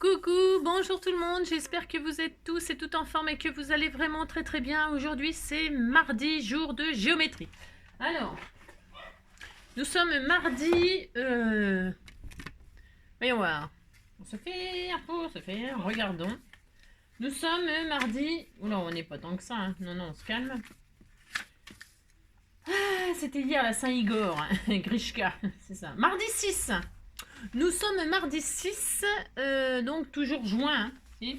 Coucou, bonjour tout le monde, j'espère que vous êtes tous et toutes en forme et que vous allez vraiment très bien. Aujourd'hui c'est mardi, jour de géométrie. Alors, nous sommes mardi, voyons voir, pour se faire, regardons. Nous sommes mardi, oula on n'est pas tant que ça, hein. Non, on se calme. Ah, c'était hier la Saint-Igor, hein. Grishka, c'est ça. Mardi 6. Nous sommes mardi 6, donc toujours juin. Hein.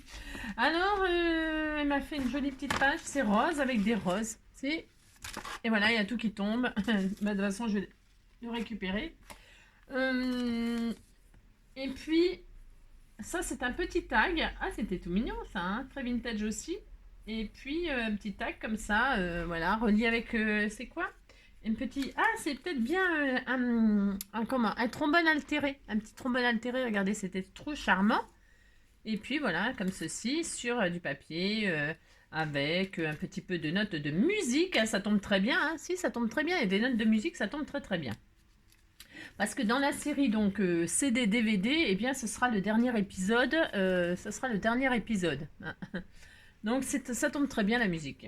Alors, elle m'a fait une jolie petite page, c'est rose avec des roses. Et voilà, il y a tout qui tombe. De toute façon, je vais le récupérer. Et puis, ça c'est un petit tag. Ah, c'était tout mignon ça, hein. Très vintage aussi. Et puis, un petit tag comme ça, voilà, relié avec, c'est quoi? Une petite... Ah, c'est peut-être bien un trombone altéré. Un petit trombone altéré, regardez, c'était trop charmant. Et puis voilà, comme ceci, sur du papier, avec un petit peu de notes de musique. Ça tombe très bien, hein. Si, ça tombe très bien. Et des notes de musique, ça tombe très bien. Parce que dans la série, donc, CD, DVD, eh bien, ce sera le dernier épisode. Donc, ça tombe très bien, la musique.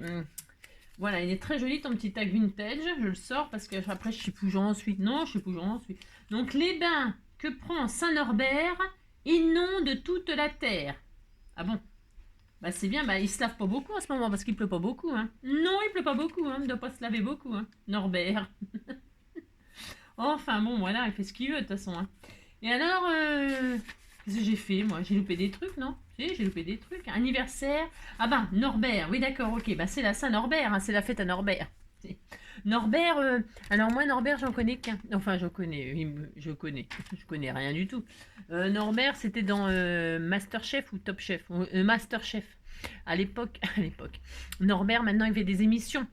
Voilà, il est très joli ton petit tag vintage. Je le sors parce que après je sais plus où j'en suis. Non, je sais plus où j'en suis. Donc les bains que prend Saint-Norbert inondent toute la terre. Ah bon? Bah c'est bien, bah il se lave pas beaucoup en ce moment parce qu'il pleut pas beaucoup. Hein. Non, il pleut pas beaucoup, hein. Il ne doit pas se laver beaucoup, hein. Norbert. Enfin bon, voilà, il fait ce qu'il veut de toute façon. Hein. Et alors, qu'est-ce que j'ai fait moi? J'ai loupé des trucs, non? J'ai loupé des trucs. Anniversaire. Ah ben, Norbert, oui d'accord, ok. Bah c'est la Saint-Norbert, hein, c'est la fête à Norbert. Norbert, alors moi Norbert j'en connais qu'un. Enfin je connais rien du tout. Norbert c'était dans Masterchef ou Top Chef, Masterchef. À l'époque. Norbert maintenant il fait des émissions.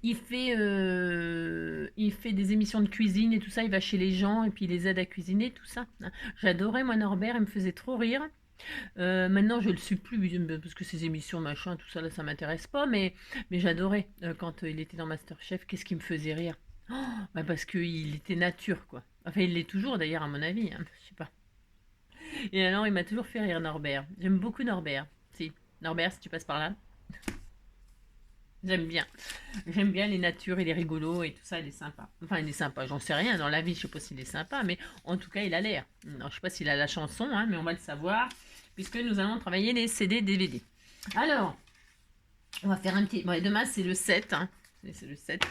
Il fait des émissions de cuisine et tout ça, il va chez les gens et puis il les aide à cuisiner, tout ça. J'adorais moi Norbert, il me faisait trop rire. Maintenant je le suis plus parce que ces émissions machin, tout ça là ça m'intéresse pas, mais j'adorais quand il était dans Masterchef, qu'est-ce qui me faisait rire? Bah parce qu'il était nature quoi. Enfin il l'est toujours d'ailleurs à mon avis, hein, je sais pas. Et alors il m'a toujours fait rire Norbert. J'aime beaucoup Norbert. Si, Norbert si tu passes par là. J'aime bien. J'aime bien les natures, il est rigolo et tout ça, il est sympa. Enfin, il est sympa, j'en sais rien dans la vie, je sais pas s'il est sympa, mais en tout cas, il a l'air. Non, je sais pas s'il a la chanson, hein, mais on va le savoir, puisque nous allons travailler les CD, DVD. Alors, on va faire un petit... Bon, demain, c'est le 7, hein. C'est le 7.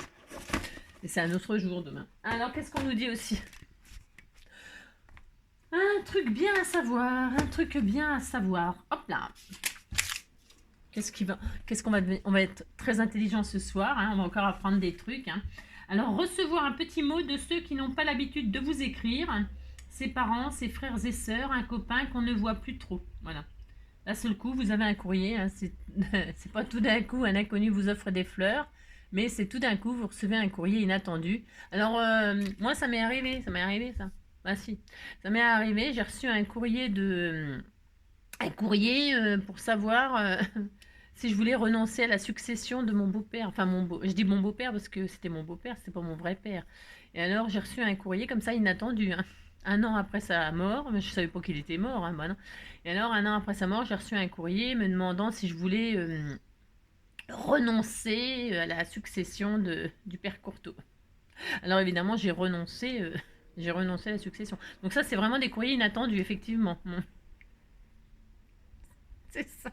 Et c'est un autre jour demain. Alors, qu'est-ce qu'on nous dit aussi? Un truc bien à savoir, Hop là. On va être très intelligent ce soir, hein, on va encore apprendre des trucs. Hein. Alors, recevoir un petit mot de ceux qui n'ont pas l'habitude de vous écrire, ses parents, ses frères et sœurs, un copain qu'on ne voit plus trop. Voilà. D'un seul coup, vous avez un courrier, hein, c'est pas tout d'un coup un inconnu vous offre des fleurs, mais c'est tout d'un coup vous recevez un courrier inattendu. Alors, moi ça m'est arrivé ça. Ah si, ça m'est arrivé, j'ai reçu un courrier pour savoir si je voulais renoncer à la succession de mon beau-père. Enfin, je dis mon beau-père parce que c'était mon beau-père, c'était pas mon vrai père. Et alors, j'ai reçu un courrier comme ça inattendu. Hein. Un an après sa mort, mais je savais pas qu'il était mort. Hein, bah non. Et alors, un an après sa mort, j'ai reçu un courrier me demandant si je voulais renoncer à la succession du père Courteau. Alors, évidemment, j'ai renoncé à la succession. Donc ça, c'est vraiment des courriers inattendus, effectivement. C'est ça.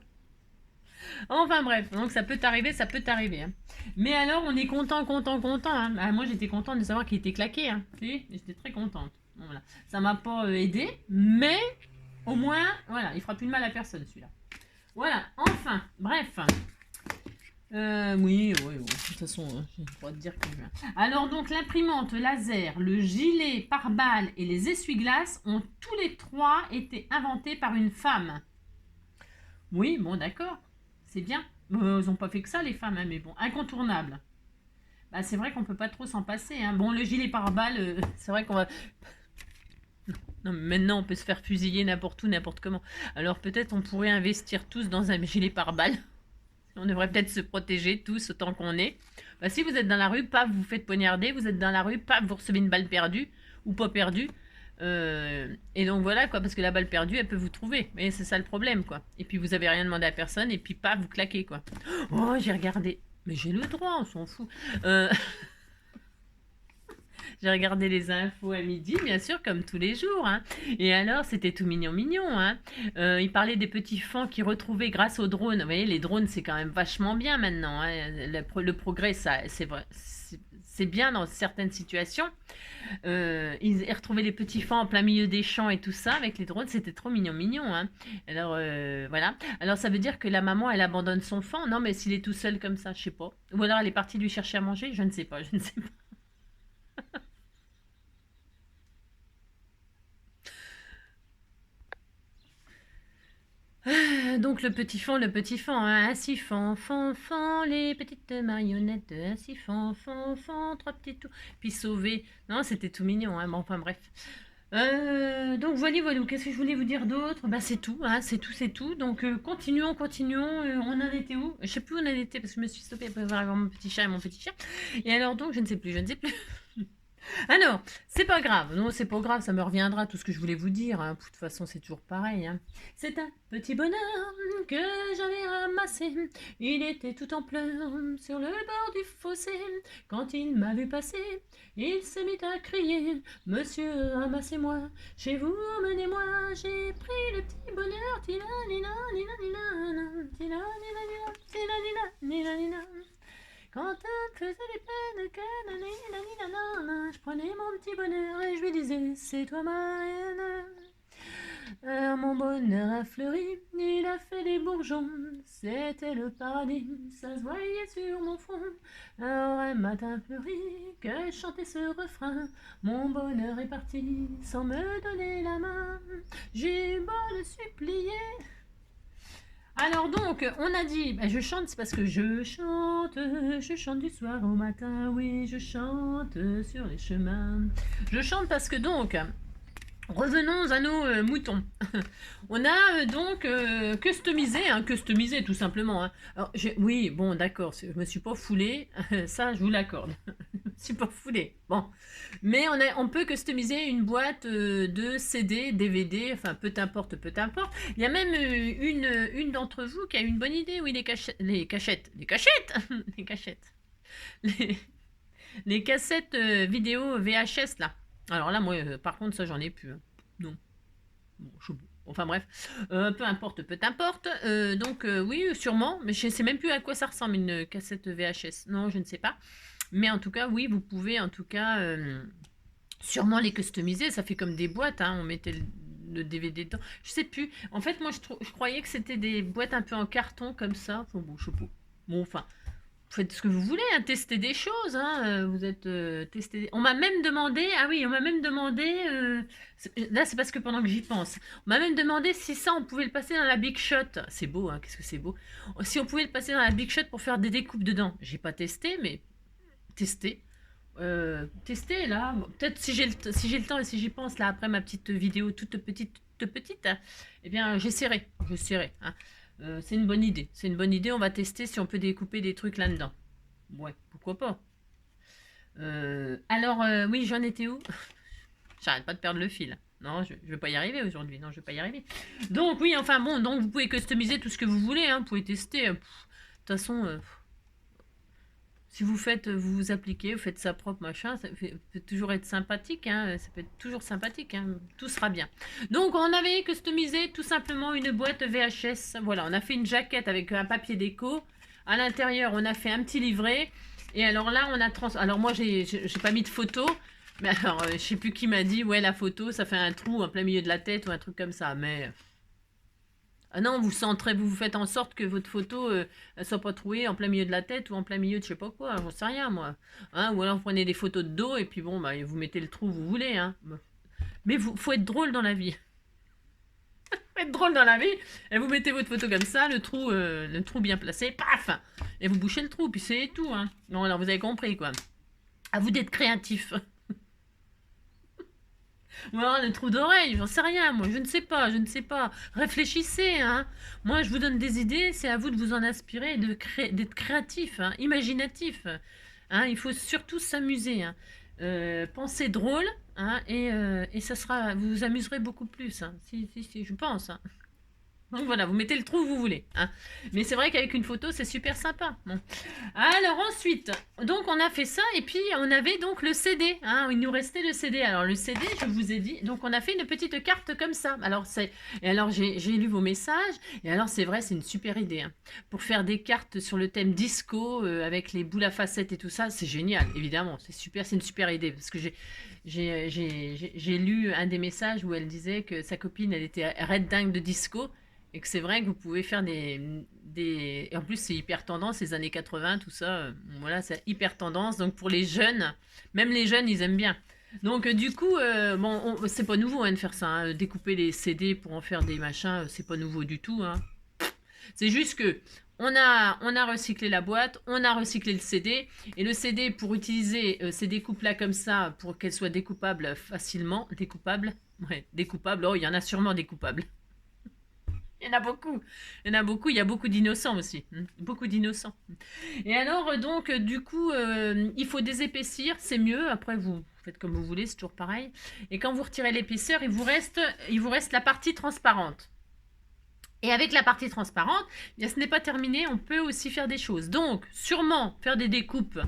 Enfin bref, donc ça peut t'arriver. Hein. Mais alors, on est content. Hein. Ah, moi, j'étais contente de savoir qu'il était claqué. Hein. J'étais très contente. Bon, voilà. Ça m'a pas aidé, mais au moins, voilà, il fera plus de mal à personne celui-là. Voilà, enfin, bref. Oui, de toute façon, je ne pourrais te dire que... Alors donc, l'imprimante laser, le gilet pare-balles et les essuie-glaces ont tous les trois été inventés par une femme. Oui, bon, d'accord. C'est bien. Ils n'ont pas fait que ça, les femmes, hein, mais bon, incontournable. Bah, c'est vrai qu'on peut pas trop s'en passer. Hein. Bon, le gilet pare-balles, c'est vrai qu'on va... Non, mais maintenant, on peut se faire fusiller n'importe où, n'importe comment. Alors peut-être on pourrait investir tous dans un gilet pare-balles. On devrait peut-être se protéger tous autant qu'on est. Bah, si vous êtes dans la rue, paf, vous faites poignarder. Vous êtes dans la rue, paf, vous recevez une balle perdue ou pas perdue. Et donc voilà quoi, parce que la balle perdue, elle peut vous trouver. Mais c'est ça le problème quoi. Et puis vous avez rien demandé à personne, et puis pas vous claquez quoi. Oh, j'ai regardé. Mais j'ai le droit, on s'en fout. J'ai regardé les infos à midi, bien sûr, comme tous les jours. Hein. Et alors, c'était tout mignon, mignon. Hein. Il parlait des petits fans qui retrouvaient grâce aux drones. Vous voyez, les drones, c'est quand même vachement bien maintenant. Hein. Le progrès, ça, c'est vrai. C'est bien dans certaines situations. Ils retrouvaient les petits fans en plein milieu des champs et tout ça avec les drones, c'était trop mignon, mignon. Hein. Alors voilà. Alors ça veut dire que la maman, elle abandonne son fan. Non, mais s'il est tout seul comme ça, je sais pas. Ou alors elle est partie lui chercher à manger, je ne sais pas, je ne sais pas. Donc le petit fan, hein, un siphon, fan, fan, les petites marionnettes, un siphon, fan, fan, trois petits tout, puis sauver. Non, c'était tout mignon, hein, bon, enfin bref. Donc voilà, voilà, qu'est-ce que je voulais vous dire d'autre? Bah c'est tout, hein, c'est tout, c'est tout. Donc continuons, continuons, on en était où? Je sais plus où on en était parce que je me suis stoppée pour voir mon petit chat et mon petit chien. Et alors donc, je ne sais plus, je ne sais plus. Alors, c'est pas grave, non, c'est pas grave, ça me reviendra tout ce que je voulais vous dire. Hein. De toute façon, c'est toujours pareil. Hein. C'est un petit bonheur que j'avais ramassé. Il était tout en pleurs sur le bord du fossé. Quand il m'a vu passer, il s'est mis à crier: Monsieur, ramassez-moi, chez vous, emmenez-moi. J'ai pris le petit bonheur. Tina, nina, nina, nina, tina, nina, nina, tina, nina, nina, nina. Quand elle faisait les peines que nanana, je prenais mon petit bonheur et je lui disais: c'est toi ma reine. Alors mon bonheur a fleuri, il a fait des bourgeons, c'était le paradis, ça se voyait sur mon front. Alors un matin fleuri, que je chantais ce refrain, mon bonheur est parti sans me donner la main. J'ai beau le supplier. Alors donc, on a dit, je chante, c'est parce que je chante du soir au matin, oui, je chante sur les chemins. Je chante parce que donc, revenons à nos moutons. On a donc customisé tout simplement. Hein. Alors, oui, bon, d'accord, je me suis pas foulée, ça je vous l'accorde. Je me suis pas foulée. Bon, mais on peut customiser une boîte de CD, DVD, enfin peu importe, peu importe. Il y a même une d'entre vous qui a une bonne idée. Oui, les cachettes, les cachettes, les cachettes, les, les cassettes vidéo VHS là. Alors là, moi, par contre, ça, j'en ai plus. Hein. Non. Bon, enfin bref, peu importe, peu importe. Donc oui, sûrement, mais je ne sais même plus à quoi ça ressemble une cassette VHS. Non, je ne sais pas. Mais en tout cas, oui, vous pouvez en tout cas sûrement les customiser. Ça fait comme des boîtes, hein, on mettait le DVD dedans. Je sais plus. En fait, moi, je croyais que c'était des boîtes un peu en carton comme ça. Enfin bon, je sais pas. Bon, enfin, faites ce que vous voulez, hein, testez des choses. Hein, vous êtes testé. On m'a même demandé, ah oui, on m'a même demandé. Là, c'est parce que pendant que j'y pense, on m'a même demandé si ça, on pouvait le passer dans la Big Shot. C'est beau, hein, qu'est-ce que c'est beau. Si on pouvait le passer dans la Big Shot pour faire des découpes dedans. J'ai pas testé, mais tester. Tester là, peut-être si j'ai le temps et si j'y pense là après ma petite vidéo toute petite, hein, eh bien j'essaierai. Hein. C'est une bonne idée. C'est une bonne idée. On va tester si on peut découper des trucs là-dedans. Ouais, pourquoi pas. Alors, oui, j'en étais où? J'arrête pas de perdre le fil. Non, je vais pas y arriver aujourd'hui. Non, je vais pas y arriver. Donc, oui, enfin bon, donc vous pouvez customiser tout ce que vous voulez. Hein, vous pouvez tester. De toute façon, si vous vous appliquez, vous faites ça propre, machin, ça peut toujours être sympathique. Hein, ça peut être toujours sympathique. Hein, tout sera bien. Donc, on avait customisé tout simplement une boîte VHS. Voilà, on a fait une jaquette avec un papier déco. À l'intérieur, on a fait un petit livret. Et alors là, on a alors moi, j'ai pas mis de photo. Mais alors, je sais plus qui m'a dit, ouais, la photo, ça fait un trou en plein milieu de la tête ou un truc comme ça. Mais ah non, vous faites en sorte que votre photo elle soit pas trouée en plein milieu de la tête ou en plein milieu de je sais pas quoi. J'en sais rien moi. Hein, ou alors vous prenez des photos de dos et puis bon, bah, vous mettez le trou où vous voulez. Hein. Mais faut être drôle dans la vie. Faut être drôle dans la vie. Et vous mettez votre photo comme ça, le trou bien placé, paf. Et vous bouchez le trou, puis c'est tout. Hein. Non, alors vous avez compris quoi. À vous d'être créatif. Ou alors le trou d'oreille, j'en sais rien, moi, je ne sais pas. Réfléchissez, hein. Moi, je vous donne des idées, c'est à vous de vous en inspirer, d'être créatif, hein, imaginatif. Hein. Il faut surtout s'amuser. Hein. Pensez drôle, hein, et ça sera, vous vous amuserez beaucoup plus, hein, si, je pense, hein. Donc voilà, vous mettez le trou où vous voulez, hein. Mais c'est vrai qu'avec une photo, c'est super sympa. Bon. Alors ensuite, donc on a fait ça, et puis on avait donc le CD, hein, il nous restait le CD. Alors le CD, je vous ai dit, donc on a fait une petite carte comme ça. Alors j'ai lu vos messages, et alors c'est vrai, c'est une super idée, hein. Pour faire des cartes sur le thème disco, avec les boules à facettes et tout ça, c'est génial, évidemment, c'est super, c'est une super idée, parce que j'ai lu un des messages où elle disait que sa copine, elle était red dingue de disco, et que c'est vrai que vous pouvez faire des... Et en plus, c'est hyper tendance, les années 80, tout ça. Voilà, c'est hyper tendance. Donc, pour les jeunes, même les jeunes, ils aiment bien. Donc, du coup, bon, c'est pas nouveau, hein, de faire ça, hein. Découper les CD pour en faire des machins, c'est pas nouveau du tout, hein. C'est juste que on a recyclé la boîte, on a recyclé le CD. Et le CD, pour utiliser ces découpes-là comme ça, pour qu'elles soient découpables facilement, découpables, ouais, découpables, oh, il y en a sûrement découpables. Il y en a beaucoup. Il y en a beaucoup. Il y a beaucoup d'innocents aussi. Beaucoup d'innocents. Et alors, donc, du coup, il faut désépaissir. C'est mieux. Après, vous faites comme vous voulez. C'est toujours pareil. Et quand vous retirez l'épaisseur, il vous reste la partie transparente. Et avec la partie transparente, bien, ce n'est pas terminé. On peut aussi faire des choses. Donc, sûrement, faire des découpes.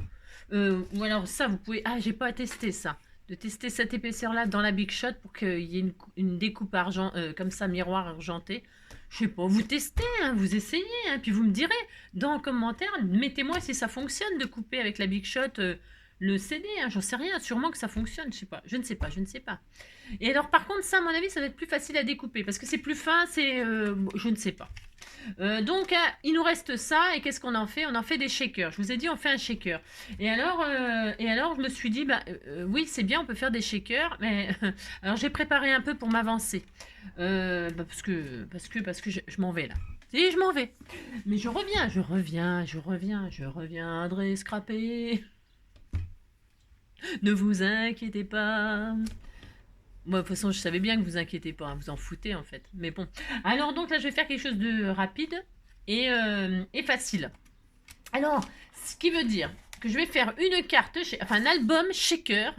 Ou alors, ça, vous pouvez... Ah, j'ai pas testé ça. De tester cette épaisseur-là dans la Big Shot pour qu'il y ait une découpe argent, comme ça, miroir argenté. Je sais pas, vous testez, hein, vous essayez, hein, puis vous me direz dans le commentaire, mettez-moi si ça fonctionne de couper avec la Big Shot le CD, hein, j'en sais rien, sûrement que ça fonctionne, je sais pas, je ne sais pas, je ne sais pas. Et alors par contre ça à mon avis ça va être plus facile à découper parce que c'est plus fin, je ne sais pas. Donc il nous reste ça et qu'est-ce qu'on en fait? On en fait des shakers. Je vous ai dit on fait un shaker. Et alors je me suis dit oui c'est bien on peut faire des shakers mais alors j'ai préparé un peu pour m'avancer parce que je m'en vais là. Si je m'en vais. Mais je reviendrai scraper. Ne vous inquiétez pas. Moi, de toute façon, je savais bien que vous inquiétez pas, hein, vous en foutez en fait. Mais bon. Alors donc là, je vais faire quelque chose de rapide et facile. Alors, ce qui veut dire que je vais faire une carte, enfin un album shaker.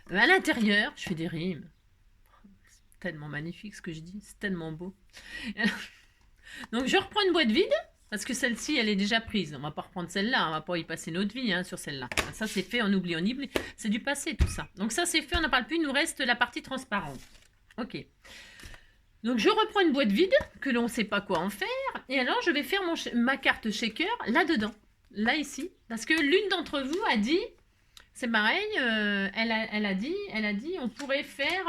À l'intérieur, je fais des rimes. C'est tellement magnifique ce que je dis, c'est tellement beau. Donc je reprends une boîte vide. Parce que celle-ci, elle est déjà prise. On va pas reprendre celle-là. On va pas y passer notre vie sur celle-là. Ça, c'est fait, on oublie. C'est du passé, tout ça. Donc ça, c'est fait, on n'en parle plus. Il nous reste la partie transparente. Ok. Donc je reprends une boîte vide, que l'on ne sait pas quoi en faire. Et alors, je vais faire ma carte shaker là-dedans. Là, ici. Parce que l'une d'entre vous a dit... C'est pareil, elle a dit, on pourrait faire...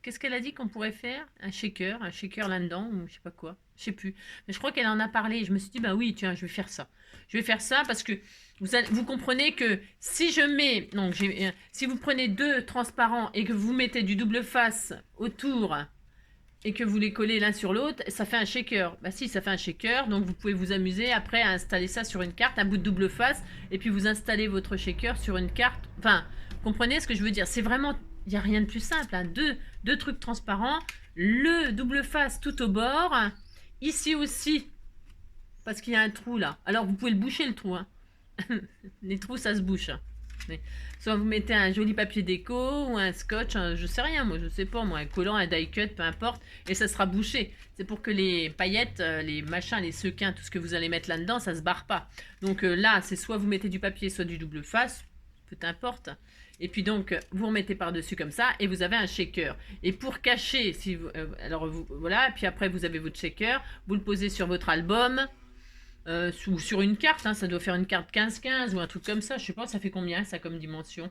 Qu'est-ce qu'elle a dit qu'on pourrait faire? Un shaker là-dedans, ou je sais pas quoi. Je sais plus. Mais je crois qu'elle en a parlé. Je me suis dit, bah oui, tiens, je vais faire ça. Je vais faire ça parce que vous comprenez que si je mets... Donc, si vous prenez deux transparents et que vous mettez du double face autour et que vous les collez l'un sur l'autre, ça fait un shaker. Bah si, ça fait un shaker, donc vous pouvez vous amuser après à installer ça sur une carte, un bout de double face, et puis vous installez votre shaker sur une carte. Enfin, comprenez ce que je veux dire? C'est vraiment... Il n'y a rien de plus simple, hein. Deux trucs transparents, le double face tout au bord, ici aussi, parce qu'il y a un trou là. Alors vous pouvez le boucher le trou, hein. Les trous ça se bouche. Mais soit vous mettez un joli papier déco ou un scotch, je sais rien, moi je sais pas, moi un collant, un die cut, peu importe, et ça sera bouché. C'est pour que les paillettes, les machins, les sequins, tout ce que vous allez mettre là-dedans, ça se barre pas. Donc là, c'est soit vous mettez du papier, soit du double face, peu importe. Et puis donc, vous remettez par-dessus comme ça, et vous avez un shaker. Et pour cacher, si vous, voilà, puis après vous avez votre shaker, vous le posez sur votre album, ou sur une carte, hein, ça doit faire une carte 15-15 ou un truc comme ça, je sais pas, ça fait combien ça comme dimension?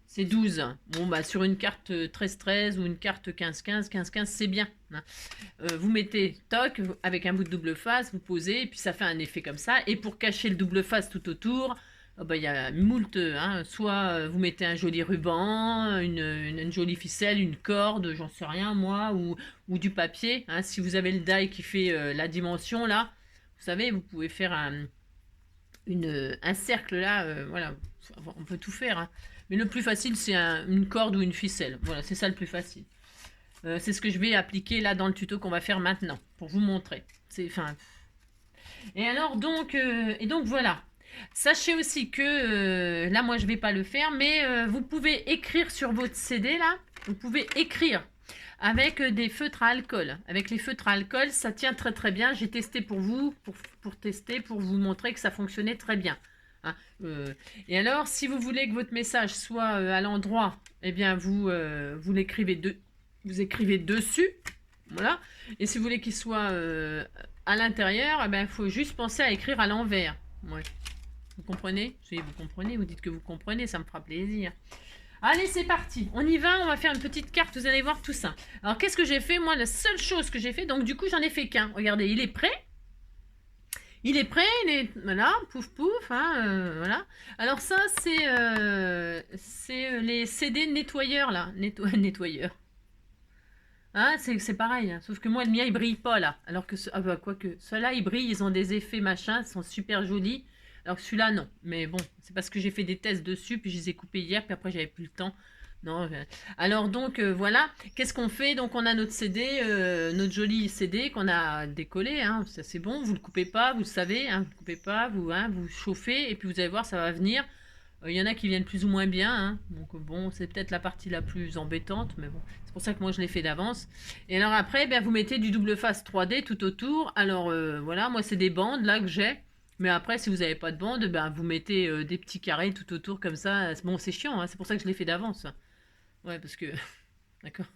C'est 12. Bon, bah sur une carte 13-13 ou une carte 15-15, 15-15, c'est bien, hein. Vous mettez toc avec un bout de double face, vous posez, et puis ça fait un effet comme ça. Et pour cacher le double face tout autour, bah, y a moult, hein, soit vous mettez un joli ruban, une jolie ficelle, une corde, j'en sais rien moi, ou du papier, hein, si vous avez le die qui fait la dimension là. Vous savez, vous pouvez faire un cercle là, voilà, on peut tout faire, hein. Mais le plus facile, c'est une corde ou une ficelle. Voilà, c'est ça le plus facile. C'est ce que je vais appliquer là dans le tuto qu'on va faire maintenant, pour vous montrer. Et alors, donc voilà. Sachez aussi que, là, moi, je vais pas le faire, mais vous pouvez écrire sur votre CD, là. Vous pouvez écrire avec des feutres à alcool. Avec les feutres à alcool, ça tient très très bien. J'ai testé pour vous, pour tester, pour vous montrer que ça fonctionnait très bien. Hein. Et alors, si vous voulez que votre message soit à l'endroit, eh bien, vous l'écrivez vous écrivez dessus. Voilà. Et si vous voulez qu'il soit à l'intérieur, eh bien, il faut juste penser à écrire à l'envers. Ouais. Vous comprenez? Si vous comprenez, vous dites que vous comprenez, ça me fera plaisir. Allez, c'est parti. On y va, on va faire une petite carte, vous allez voir tout ça. Alors, qu'est-ce que j'ai fait? Moi, la seule chose que j'ai fait, donc du coup, j'en ai fait qu'un. Regardez, il est prêt. Il est prêt, il est... Voilà, pouf pouf, hein, voilà. Alors ça, c'est les CD nettoyeurs, là. Nettoyeurs. Hein, c'est pareil, hein. Sauf que moi, le mien, il brille pas, là. Alors que, ah bah, quoique, ceux-là, ils brillent, ils ont des effets, machin, ils sont super jolis. Alors que celui-là, non. Mais bon, c'est parce que j'ai fait des tests dessus, puis je les ai coupés hier, puis après, j'avais plus le temps. Non, alors donc, voilà. Qu'est-ce qu'on fait? Donc, on a notre CD, notre joli CD qu'on a décollé, hein. Ça, c'est bon. Vous le coupez pas, vous le savez, hein. Vous le coupez pas, vous chauffez, et puis vous allez voir, ça va venir. Il y en a qui viennent plus ou moins bien, hein. Donc bon, c'est peut-être la partie la plus embêtante, mais bon, c'est pour ça que moi je l'ai fait d'avance. Et alors après, ben, vous mettez du double face 3D tout autour. Alors voilà, moi c'est des bandes là que j'ai. Mais après, si vous n'avez pas de bande, ben, vous mettez des petits carrés tout autour comme ça. Bon, c'est chiant, hein. C'est pour ça que je l'ai fait d'avance. Ouais, parce que... D'accord.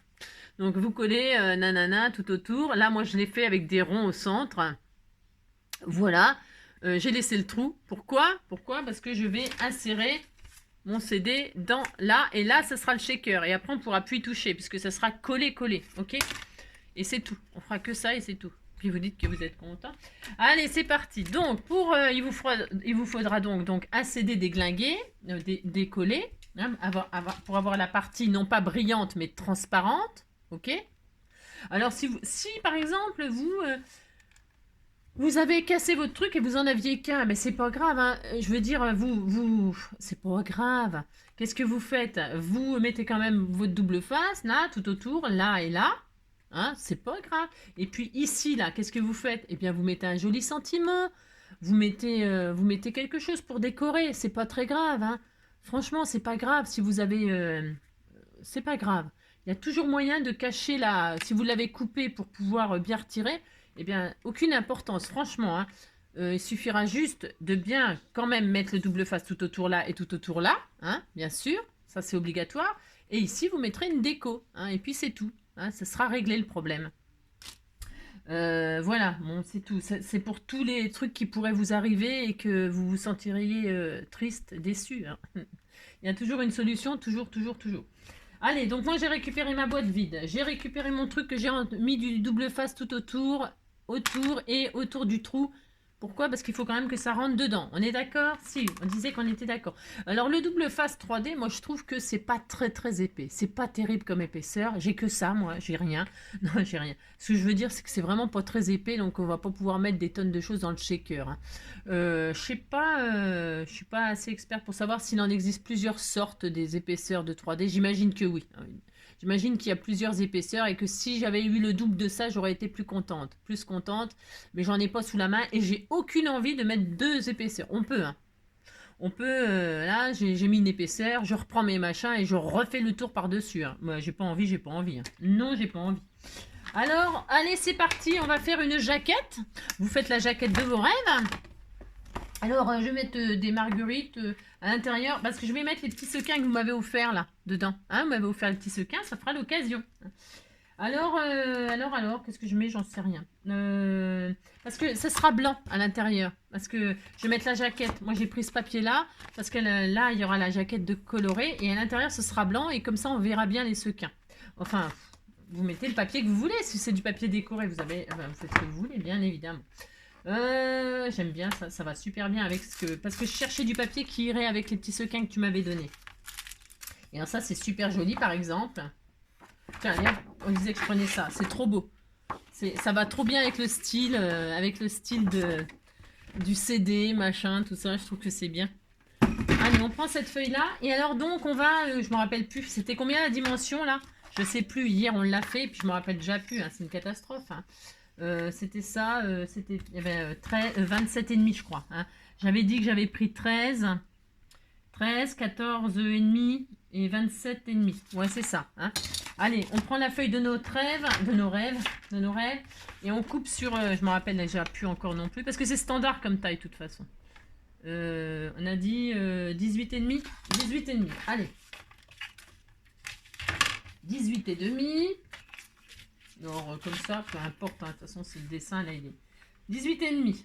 Donc vous collez nanana tout autour. Là, moi je l'ai fait avec des ronds au centre. Voilà. J'ai laissé le trou. Pourquoi? Parce que je vais insérer mon CD dans là. Et là, ce sera le shaker. Et après, on ne pourra plus y toucher puisque ça sera collé. OK? Et c'est tout. On fera que ça et c'est tout. Puis vous dites que vous êtes content. Allez, c'est parti. Donc, il vous faudra donc un CD déglingué, décollé, hein, pour avoir la partie non pas brillante mais transparente. OK? Alors, si par exemple, vous avez cassé votre truc et vous en aviez qu'un, mais c'est pas grave, hein. Je veux dire, c'est pas grave. Qu'est-ce que vous faites? Vous mettez quand même votre double face, là, tout autour, là et là. Hein, c'est pas grave. Et puis ici, là, qu'est-ce que vous faites? Eh bien, vous mettez un joli sentiment. Vous mettez quelque chose pour décorer. C'est pas très grave, hein. Franchement, c'est pas grave si vous avez... c'est pas grave. Il y a toujours moyen de cacher la... Si vous l'avez coupé pour pouvoir bien retirer, eh bien, aucune importance, franchement. Hein. Il suffira juste de bien quand même mettre le double face tout autour là et tout autour là, hein, bien sûr. Ça, c'est obligatoire. Et ici, vous mettrez une déco. Hein, et puis, c'est tout. Hein, ça sera réglé le problème. Voilà, bon, c'est tout. C'est pour tous les trucs qui pourraient vous arriver et que vous vous sentiriez triste, déçu. Hein. Il y a toujours une solution, toujours. Allez, donc moi j'ai récupéré ma boîte vide. J'ai récupéré mon truc que j'ai mis du double face tout autour et autour du trou. Pourquoi? Parce qu'il faut quand même que ça rentre dedans. On est d'accord? Si, on disait qu'on était d'accord. Alors le double face 3D, moi je trouve que c'est pas très épais. C'est pas terrible comme épaisseur. J'ai que ça, moi, j'ai rien. Non, j'ai rien. Ce que je veux dire, c'est que c'est vraiment pas très épais, donc on va pas pouvoir mettre des tonnes de choses dans le shaker. Hein. Je sais pas, je suis pas assez expert pour savoir s'il en existe plusieurs sortes des épaisseurs de 3D. J'imagine que oui. J'imagine qu'il y a plusieurs épaisseurs et que si j'avais eu le double de ça, j'aurais été plus contente. Mais j'en ai pas sous la main et j'ai aucune envie de mettre deux épaisseurs. On peut, hein. On peut, là, j'ai mis une épaisseur, je reprends mes machins et je refais le tour par-dessus. Hein. Moi, j'ai pas envie. Hein. Non, j'ai pas envie. Alors, allez, c'est parti, on va faire une jaquette. Vous faites la jaquette de vos rêves. Alors, je vais mettre des marguerites à l'intérieur, parce que je vais mettre les petits sequins que vous m'avez offert là, dedans. Hein, vous m'avez offert les petits sequins, ça fera l'occasion. Alors, qu'est-ce que je mets? J'en sais rien. Parce que ça sera blanc à l'intérieur. Parce que je vais mettre la jaquette. Moi, j'ai pris ce papier-là, parce que là, il y aura la jaquette de coloré, et à l'intérieur, ce sera blanc, et comme ça, on verra bien les sequins. Enfin, vous mettez le papier que vous voulez. Si c'est du papier décoré, vous faites ce que vous voulez, bien évidemment. J'aime bien, ça va super bien avec ce que... Parce que je cherchais du papier qui irait avec les petits sequins que tu m'avais donné. Et alors ça, c'est super joli, par exemple. Tiens, allez, on disait que je prenais ça. C'est trop beau. Ça va trop bien avec le style du CD, machin, tout ça. Je trouve que c'est bien. Allez, on prend cette feuille-là. Et alors, donc, on va... je me rappelle plus. C'était combien la dimension, là? Je sais plus. Hier, on l'a fait. Et puis, je me rappelle déjà plus. Hein, c'est une catastrophe. Hein. C'était ça, c'était 27,5 je crois. Hein. J'avais dit que j'avais pris 13, 14 et demi et 27,5. Ouais, c'est ça. Hein. Allez, on prend la feuille de nos rêves, et on coupe sur, je me rappelle déjà plus encore non plus, parce que c'est standard comme taille de toute façon. On a dit 18,5. 18,5. Allez. 18,5. Alors, comme ça, peu importe. Hein, de toute façon, c'est le dessin. Là, il est 18,5.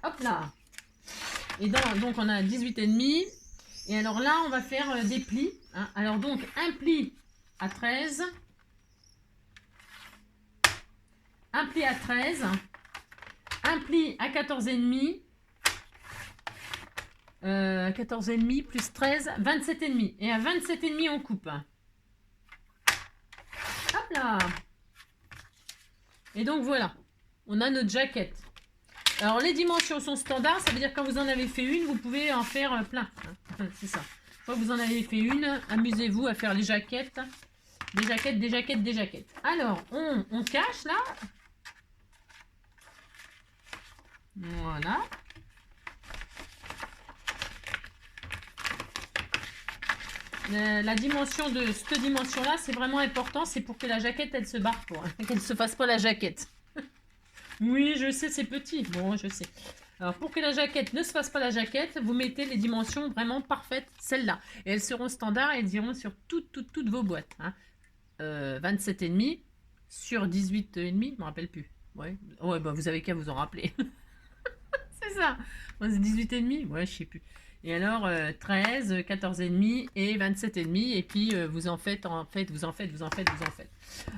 Hop là. Et donc, on a 18,5. Et alors là, on va faire des plis. Hein. Alors, donc, un pli à 13. Un pli à 13. Un pli à 14,5. 14,5 plus 13, 27,5. Et à 27,5, on coupe. Hop là. Et donc, voilà. On a notre jaquette. Alors, les dimensions sont standards. Ça veut dire que quand vous en avez fait une, vous pouvez en faire plein. Hein. C'est ça. Une fois que vous en avez fait une, amusez-vous à faire les jaquettes. Des jaquettes, des jaquettes, des jaquettes. Alors, on cache là. Voilà. La dimension de cette dimension-là, c'est vraiment important. C'est pour que la jaquette, elle se barre pas. Qu'elle ne se fasse pas la jaquette. Oui, je sais, c'est petit. Bon, je sais. Alors, pour que la jaquette ne se fasse pas la jaquette, vous mettez les dimensions vraiment parfaites, celles-là. Et elles seront standards et elles iront sur toutes vos boîtes. Hein. 27,5 sur 18,5, je ne me rappelle plus. Ouais, bah, vous avez qu'à vous en rappeler. C'est ça. C'est 18,5, ouais, je sais plus. Et alors, 13, 14,5 et 27,5. Et puis, vous en faites.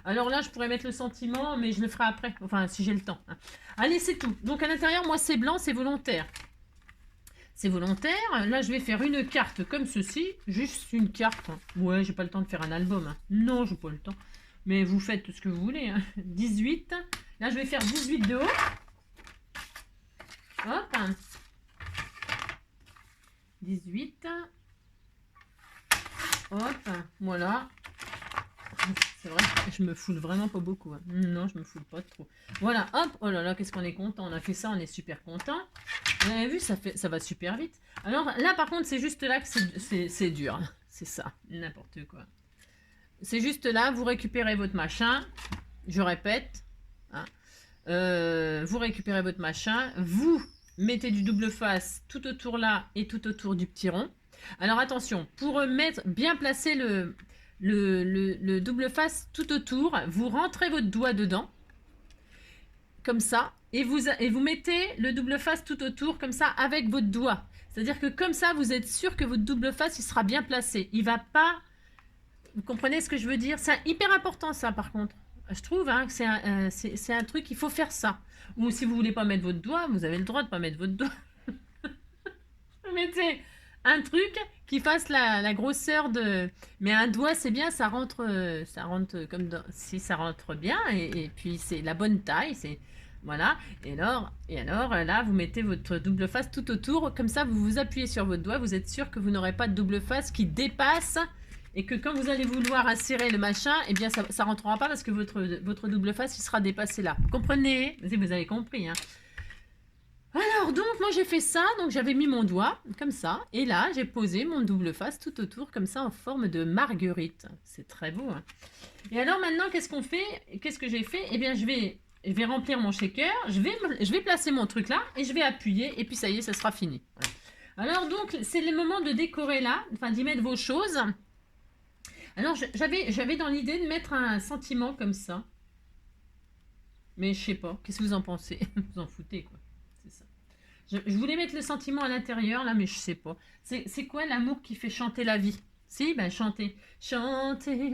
Alors là, je pourrais mettre le sentiment, mais je le ferai après. Enfin, si j'ai le temps. Hein. Allez, c'est tout. Donc, à l'intérieur, moi, c'est blanc, c'est volontaire. C'est volontaire. Là, je vais faire une carte comme ceci. Juste une carte. Ouais, j'ai pas le temps de faire un album. Hein. Non, j'ai pas le temps. Mais vous faites ce que vous voulez. Hein. 18. Là, je vais faire 18 de haut. Hop. 18. Hop. Voilà. C'est vrai, je me foule vraiment pas beaucoup. Hein. Non, je me foule pas trop. Voilà, hop. Oh là là, qu'est-ce qu'on est content. On a fait ça, on est super content. Vous avez vu, ça va super vite. Alors là, par contre, c'est juste là que c'est dur. C'est ça, n'importe quoi. C'est juste là, vous récupérez votre machin. Je répète. Hein. Vous récupérez votre machin. Vous mettez du double face tout autour là et tout autour du petit rond. Alors attention, pour bien placer le double face tout autour, vous rentrez votre doigt dedans, comme ça, et vous mettez le double face tout autour, comme ça, avec votre doigt. C'est-à-dire que comme ça, vous êtes sûr que votre double face, il sera bien placé. Il va pas... Vous comprenez ce que je veux dire? C'est hyper important ça, par contre. Je trouve hein, que c'est un truc, il faut faire ça. Ou si vous voulez pas mettre votre doigt, vous avez le droit de pas mettre votre doigt. Mettez un truc qui fasse la grosseur de... Mais un doigt, c'est bien, ça rentre comme dans... Si ça rentre bien, et puis c'est la bonne taille, c'est... Voilà, et alors, là, vous mettez votre double face tout autour, comme ça, vous vous appuyez sur votre doigt, vous êtes sûr que vous n'aurez pas de double face qui dépasse, et que quand vous allez vouloir insérer le machin, eh bien, ça rentrera pas parce que votre double face, il sera dépassé là. Vous comprenez? Vous avez compris, hein. Alors, donc, moi, j'ai fait ça. Donc, j'avais mis mon doigt, comme ça. Et là, j'ai posé mon double face tout autour, comme ça, en forme de marguerite. C'est très beau, hein. Et alors, maintenant, qu'est-ce qu'on fait? Qu'est-ce que j'ai fait? Eh bien, je vais remplir mon shaker. Je vais placer mon truc là. Et je vais appuyer. Et puis, ça y est, ça sera fini. Voilà. Alors, donc, c'est le moment de décorer là. Enfin, d'y mettre vos choses. Alors, j'avais dans l'idée de mettre un sentiment comme ça. Mais je sais pas. Qu'est-ce que vous en pensez? Vous en foutez, quoi. Je voulais mettre le sentiment à l'intérieur, là, mais je sais pas. C'est quoi l'amour qui fait chanter la vie? Si, ben chanter. Chanter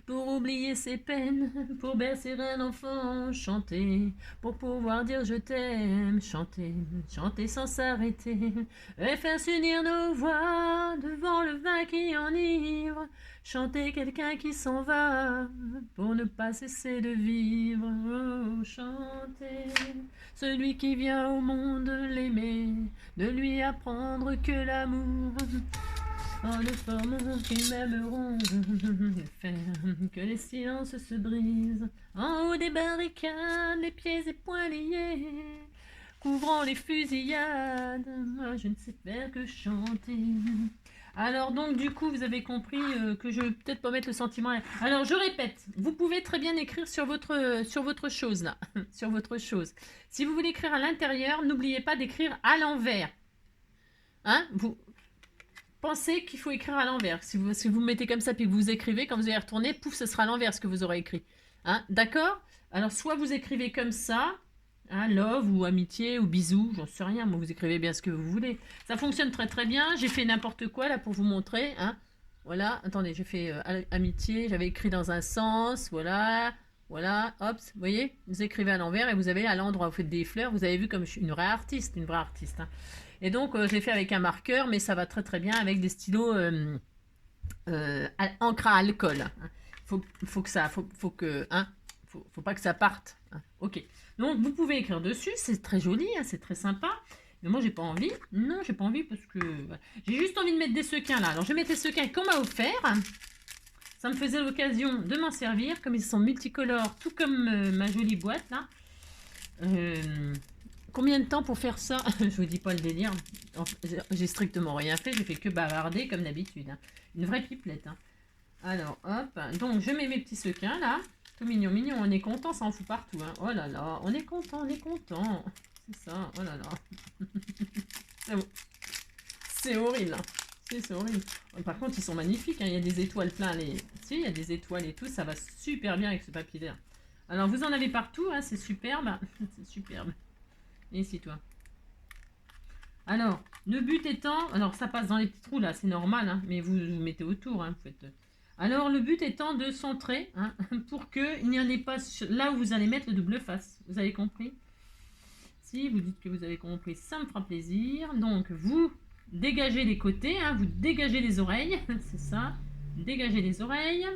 pour oublier ses peines, pour bercer un enfant. Chanter pour pouvoir dire je t'aime. Chanter, chanter sans s'arrêter. Et faire s'unir nos voix devant le vin qui enivre. Chanter quelqu'un qui s'en va pour ne pas cesser de vivre. Oh, chanter celui qui vient au monde l'aimer, de lui apprendre que l'amour, en le formant qu'ils m'aimeront, faire que les silences se brisent, en haut haut des barricades, les pieds et poings liés, couvrant les fusillades, moi je ne sais faire que chanter. Alors donc du coup vous avez compris que je vais peut-être pas mettre le sentiment. Alors je répète, vous pouvez très bien écrire sur votre chose là, sur votre chose. Si vous voulez écrire à l'intérieur, n'oubliez pas d'écrire à l'envers. Hein, vous pensez qu'il faut écrire à l'envers. Si vous mettez comme ça puis que vous écrivez, quand vous allez retourner, pouf, ce sera à l'envers ce que vous aurez écrit. Hein, d'accord? Alors soit vous écrivez comme ça, hein, love ou amitié ou bisous, j'en sais rien, moi vous écrivez bien ce que vous voulez. Ça fonctionne très très bien, j'ai fait n'importe quoi là pour vous montrer. Hein. Voilà, attendez, j'ai fait amitié, j'avais écrit dans un sens, voilà, voilà, hop, vous voyez, vous écrivez à l'envers et vous avez à l'endroit où vous faites des fleurs, vous avez vu comme je suis une vraie artiste. Hein. Et donc j'ai fait avec un marqueur, mais ça va très très bien avec des stylos encre à alcool. Hein. Faut que, hein, faut pas que ça parte. Hein. Ok. Donc vous pouvez écrire dessus, c'est très joli, hein, c'est très sympa. Mais moi j'ai pas envie. Non, j'ai pas envie parce que j'ai juste envie de mettre des sequins là. Alors je vais mettre les sequins qu'on m'a offert. Ça me faisait l'occasion de m'en servir, comme ils sont multicolores, tout comme ma jolie boîte là. Combien de temps pour faire ça? Je vous dis pas le délire. J'ai strictement rien fait, j'ai fait que bavarder comme d'habitude. Hein. Une vraie pipelette. Hein. Alors, hop. Donc, je mets mes petits sequins là. Tout mignon, mignon. On est content, ça en fout partout. Hein. Oh là là, on est content, on est content. C'est ça, oh là là. C'est bon. C'est horrible. Hein. C'est horrible. Par contre, ils sont magnifiques. Hein. Il y a des étoiles plein les... Si, il y a des étoiles et tout. Ça va super bien avec ce papier vert. Alors, vous en avez partout. Hein. C'est superbe. C'est superbe. Et ici, toi. Alors, le but étant... Alors, ça passe dans les petits trous, là, c'est normal, hein, mais vous mettez autour. Hein, vous faites... Alors, le but étant de centrer, hein, pour qu'il n'y en ait pas là où vous allez mettre le double face. Vous avez compris? Si vous dites que vous avez compris, ça me fera plaisir. Donc, vous dégagez les côtés, hein, vous dégagez les oreilles. C'est ça. Dégagez les oreilles.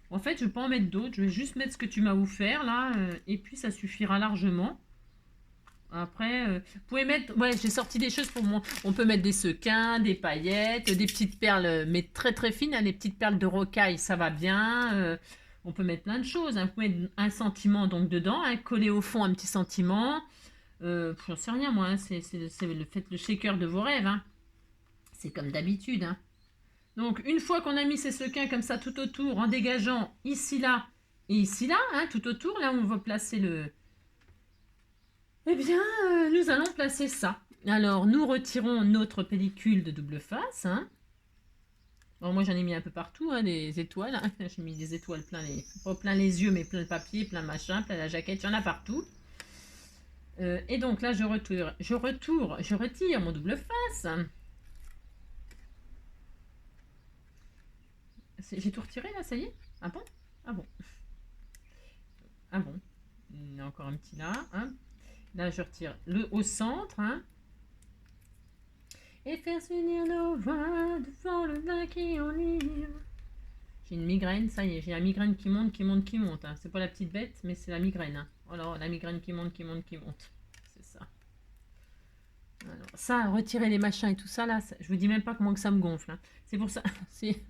En fait, je ne vais pas en mettre d'autres. Je vais juste mettre ce que tu m'as offert, là. Et puis, ça suffira largement. Après, vous pouvez mettre... Ouais, j'ai sorti des choses pour moi. On peut mettre des sequins, des paillettes, des petites perles, mais très très fines. Hein, les petites perles de rocaille, ça va bien. On peut mettre plein de choses. Hein. Vous pouvez mettre un sentiment donc dedans, hein, coller au fond un petit sentiment. J'en sais rien, moi. Hein, c'est le shaker de vos rêves. Hein. C'est comme d'habitude. Hein. Donc, une fois qu'on a mis ces sequins comme ça tout autour, en dégageant ici, là et ici, là, hein, tout autour, là où on va placer le... Eh bien, nous allons placer ça. Alors, nous retirons notre pellicule de double face. Hein. Bon, moi, j'en ai mis un peu partout, hein, des étoiles. Hein. J'ai mis des étoiles pas plein les yeux, mais plein le papier, plein le machin, plein la jaquette. Il y en a partout. Et donc là, je retire mon double face. J'ai tout retiré, là, ça y est? Ah bon? Ah bon. Ah bon. Il y en a encore un petit là. Hein. Là, je retire le au centre. Hein. Et faire s'unir nos voix devant le vin qui enivre. J'ai une migraine, ça y est, j'ai la migraine qui monte, qui monte, qui monte. Hein. C'est pas la petite bête, mais c'est la migraine. Hein. Alors, la migraine qui monte, qui monte, qui monte. C'est ça. Alors, ça, retirer les machins et tout ça, là, je vous dis même pas comment que ça me gonfle. Hein. C'est pour ça, c'est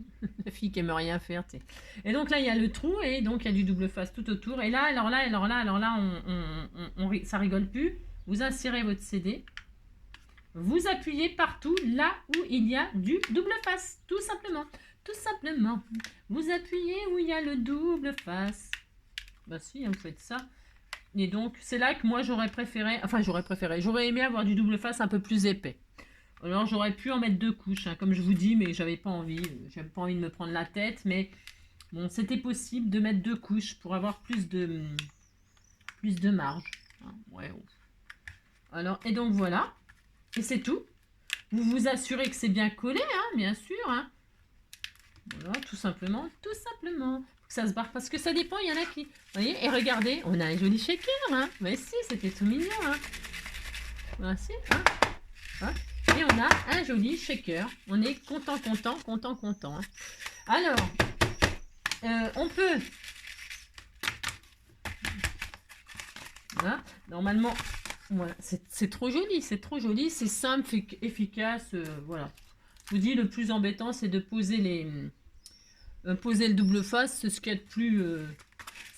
la fille qui aime rien faire. T'sais. Et donc là, il y a le trou et donc il y a du double face tout autour. Et là, alors là, ça rigole plus. Vous insérez votre CD. Vous appuyez partout là où il y a du double face. Tout simplement. Tout simplement. Vous appuyez où il y a le double face. Bah si, vous faites ça. Et donc, c'est là que moi, j'aurais préféré... Enfin, j'aurais aimé avoir du double face un peu plus épais. Alors, j'aurais pu en mettre 2 couches, hein, comme je vous dis, mais j'avais pas envie. J'avais pas envie de me prendre la tête, mais bon, c'était possible de mettre 2 couches pour avoir plus de marge. Hein, ouais. Alors, et donc, voilà. Et c'est tout. Vous vous assurez que c'est bien collé, hein, bien sûr. Hein. Voilà, tout simplement, tout simplement. Que ça se barre parce que ça dépend, il y en a qui... Vous voyez, et regardez, on a un joli shaker, hein. Mais si, c'était tout mignon, hein. Voici, hein. Hein. Et on a un joli shaker. On est content, content, content, content. Hein. Alors, on peut... Voilà, normalement, voilà, c'est trop joli, c'est simple, efficace, voilà. Je vous dis, le plus embêtant, c'est de poser le double face, c'est ce qu'il y a de plus...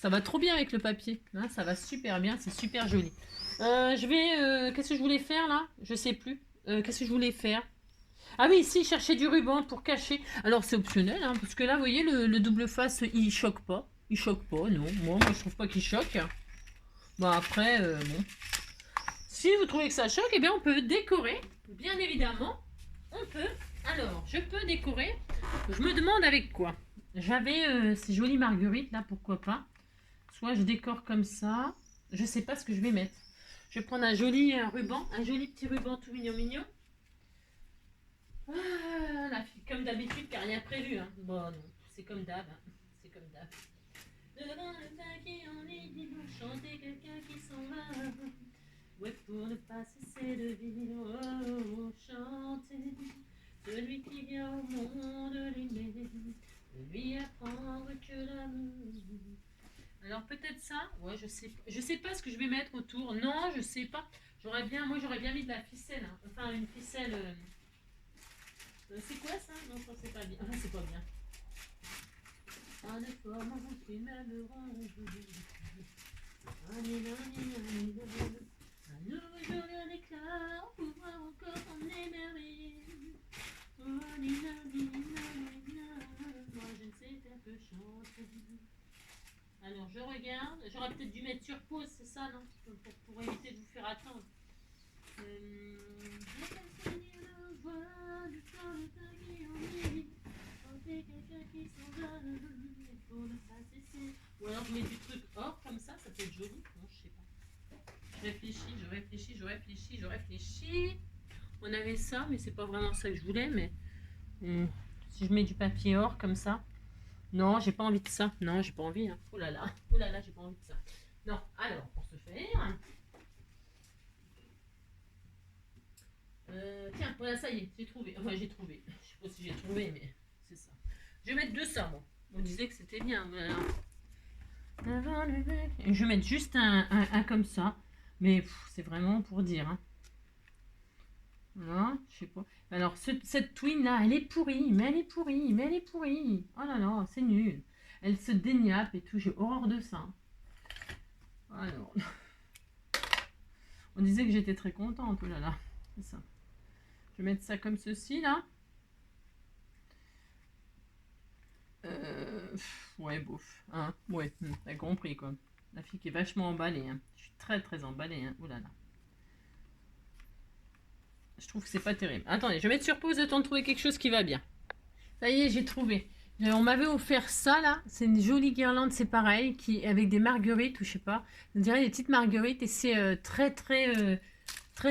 Ça va trop bien avec le papier. Hein, ça va super bien, c'est super joli. Qu'est-ce que je voulais faire là? Je sais plus. Qu'est-ce que je voulais faire? Ah oui, ici, chercher du ruban pour cacher. Alors c'est optionnel, hein, parce que là, vous voyez, le double face, il choque pas. Il choque pas, non. Moi je trouve pas qu'il choque. Bon, après, bon. Si vous trouvez que ça choque, eh bien, on peut décorer. Bien évidemment, on peut. Alors, je peux décorer. Je me demande avec quoi. J'avais ces jolies marguerites, là, pourquoi pas. Soit je décore comme ça. Je sais pas ce que je vais mettre. Je vais prendre un joli ruban, un joli petit ruban tout mignon mignon. Ah, la fille, comme d'habitude, car rien prévu. Hein. Bon, non, c'est comme d'hab. Hein. C'est comme d'hab. Devant le taquet, on est dit chanter quelqu'un qui s'en va. Ouais, pour ne pas cesser de vivre, oh, chanter. Celui qui vient au monde l'aimer, de lui apprendre que l'amour. Alors peut-être ça. Ouais, je sais pas ce que je vais mettre autour. Non, je sais pas. J'aurais bien mis de la ficelle. Hein. Enfin, une ficelle. C'est quoi ça? Non, ça c'est pas bien. Ah, c'est pas bien. Un effort, qui m'aimeront. Un nouveau jour d'un éclat, on pourra encore en émerveiller. Moi, je ne sais faire que chanter. Alors, je regarde. J'aurais peut-être dû mettre sur pause, c'est ça, non? Pour éviter de vous faire attendre. Ou alors je mets du truc or comme ça peut être joli. Non, je sais pas. Je réfléchis. On avait ça, mais c'est pas vraiment ça que je voulais. Mais si je mets du papier or comme ça, non, j'ai pas envie de ça. Non, j'ai pas envie. Hein. Oh là là, j'ai pas envie de ça. Non, alors pour ce faire. Tiens, voilà, ça y est, j'ai trouvé. Enfin, j'ai trouvé. Je sais pas si j'ai trouvé, mais c'est ça. Je vais mettre de ça, moi. On disait que c'était bien. Voilà. Je vais mettre juste un comme ça. Mais c'est vraiment pour dire. Hein. Voilà, je sais pas. Alors, cette twin là, elle est pourrie. Mais elle est pourrie. Oh là là, c'est nul. Elle se déniappe et tout. J'ai horreur de ça. Alors. On disait que j'étais très contente. Oh là là. C'est ça. Je vais mettre ça comme ceci là. Ouais, bouf. Hein, ouais, t'as compris quoi. La fille qui est vachement emballée. Hein. Je suis très très emballée. Hein. Ouh là là. Je trouve que c'est pas terrible. Attendez, je vais mettre sur pause le temps de trouver quelque chose qui va bien. Ça y est, j'ai trouvé. On m'avait offert ça là. C'est une jolie guirlande, c'est pareil, avec des marguerites ou je sais pas. On dirait des petites marguerites et c'est très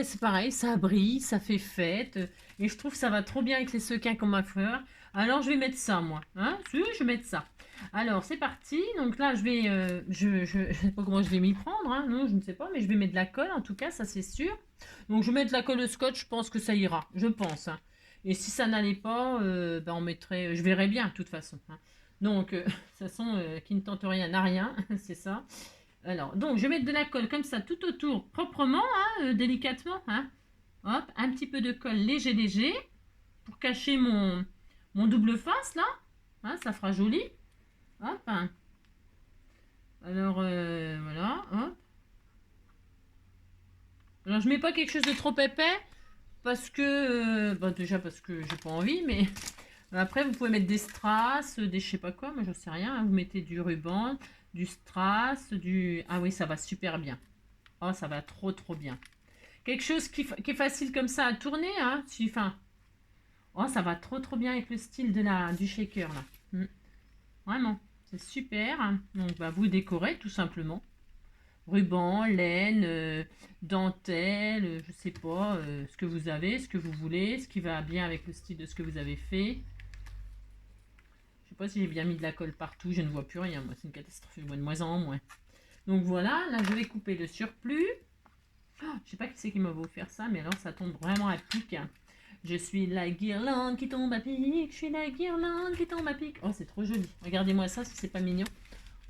c'est pareil. Ça brille, ça fait fête. Et je trouve que ça va trop bien avec les sequins qu'on m'a offert. Alors je vais mettre ça moi. Hein, si, je vais mettre ça. Alors c'est parti. Donc là je vais, je sais pas comment je vais m'y prendre. Hein. Non, je ne sais pas, mais je vais mettre de la colle en tout cas, ça c'est sûr. Donc je vais mettre de la colle au scotch. Je pense que ça ira. Je pense. Hein. Et si ça n'allait pas, ben on mettrait. Je verrai bien de toute façon. Hein. Donc de toute façon, qui ne tente rien n'a rien. C'est ça. Alors donc je vais mettre de la colle comme ça tout autour, proprement, hein, délicatement. Hein. Hop, un petit peu de colle léger pour cacher mon double face là. Hein, ça fera joli. Hop. Hein. Alors voilà. Hop. Alors je mets pas quelque chose de trop épais parce que déjà parce que j'ai pas envie, mais après vous pouvez mettre des strass, des je sais pas quoi, moi j'en sais rien. Hein. Vous mettez du ruban, du strass, ah oui ça va super bien. Oh ça va trop bien. Quelque chose qui est facile comme ça à tourner, hein. Enfin, oh, ça va trop bien avec le style du shaker là. Vraiment, c'est super. Hein. Donc, bah, vous décorez tout simplement. Ruban, laine, dentelle, je sais pas, ce que vous avez, ce que vous voulez, ce qui va bien avec le style de ce que vous avez fait. Je sais pas si j'ai bien mis de la colle partout, je ne vois plus rien. Moi, c'est une catastrophe, je vois de moins en moins. Donc voilà, là je vais couper le surplus. Oh, je sais pas qui c'est qui m'a offert ça, mais alors ça tombe vraiment à pic. Je suis la guirlande qui tombe à pic. Je suis la guirlande qui tombe à pic. Oh, c'est trop joli. Regardez-moi ça si c'est pas mignon.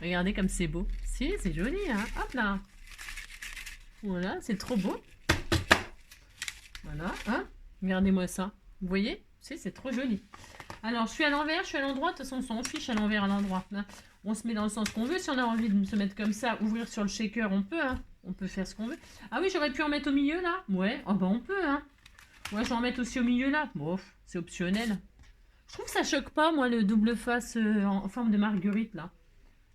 Regardez comme c'est beau. Si, c'est joli, hein. Hop là. Voilà, c'est trop beau. Voilà, hein. Regardez-moi ça. Vous voyez? Si, c'est trop joli. Alors, je suis à l'envers, je suis à l'endroit. De toute façon, on s'en fiche à l'envers, à l'endroit. Hein. On se met dans le sens qu'on veut. Si on a envie de se mettre comme ça, ouvrir sur le shaker, on peut. Hein. On peut faire ce qu'on veut. Ah oui, j'aurais pu en mettre au milieu, là. Ouais, oh, bah on peut. Hein. Ouais, je vais en mettre aussi au milieu, là. Bon, c'est optionnel. Je trouve que ça choque pas, moi, le double face en forme de marguerite, là.